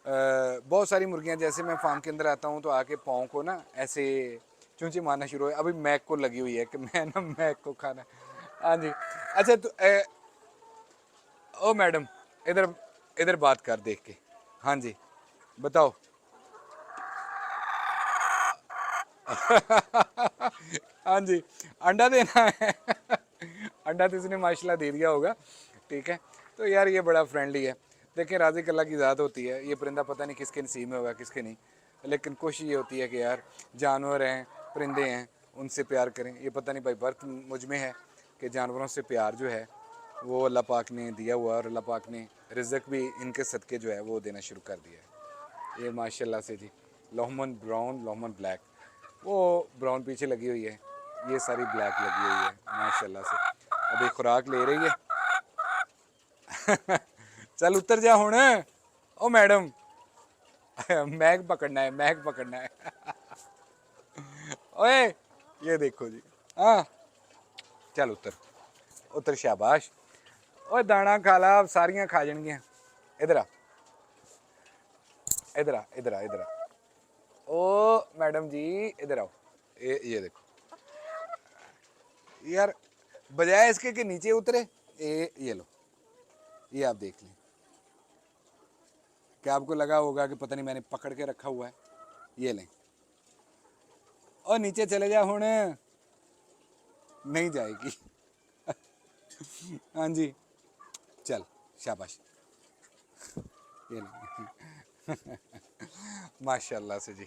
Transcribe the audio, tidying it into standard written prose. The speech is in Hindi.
बहुत सारी मुर्गियां, जैसे मैं फार्म के अंदर आता हूँ तो आके पाँव को ना ऐसे चूंचे मारना शुरू हो। अभी मैक को लगी हुई है कि मैं ना मैक को खाना है। हाँ जी। अच्छा तो ओ मैडम, इधर इधर बात कर देख के। हाँ जी, बताओ। हाँ जी, अंडा देना है। अंडा तो इसने माशाल्लाह दे दिया होगा। ठीक है, तो यार ये बड़ा फ्रेंडली है। देखें, राज़िक अल्लाह की ज़ात होती है। ये परिंदा पता नहीं किसके नसीब में होगा, किसके नहीं, लेकिन कोशिश ये होती है कि यार जानवर हैं, परिंदे हैं, उनसे प्यार करें। ये पता नहीं भाई बर्थ मुझ में है कि जानवरों से प्यार जो है वो अल्लाह पाक ने दिया हुआ है, और अल्लाह पाक ने रिज़्क भी इनके सदक़े जो है वो देना शुरू कर दिया है। ये माशाल्लाह से जी, लोहमन ब्राउन, लोहमन ब्लैक, वो ब्राउन पीछे लगी हुई है, ये सारी ब्लैक लगी हुई है माशाल्लाह से। अभी खुराक ले रही है। चल उतर जा हुण। ओ मैडम, मैग पकड़ना है, मैग पकड़ना है। ओए ये देखो जी। हाँ, चल उतर, उतर, शाबाश। ओए दाना खा ला, सारियां खा जाएंगियां। इधर आ, इधर आ, इधर आ, इधर आ। ओ मैडम जी, इधर आओ। ये देखो यार, बजाय इसके कि नीचे उतरे, ये लो, ये आप देख लें। क्या आपको लगा होगा कि पता नहीं मैंने पकड़ के रखा हुआ है? ये लें, और नीचे चले जा हुण। नहीं जाएगी। हाँ जी, चल, शाबाश। ये ले। माशाल्लाह से जी।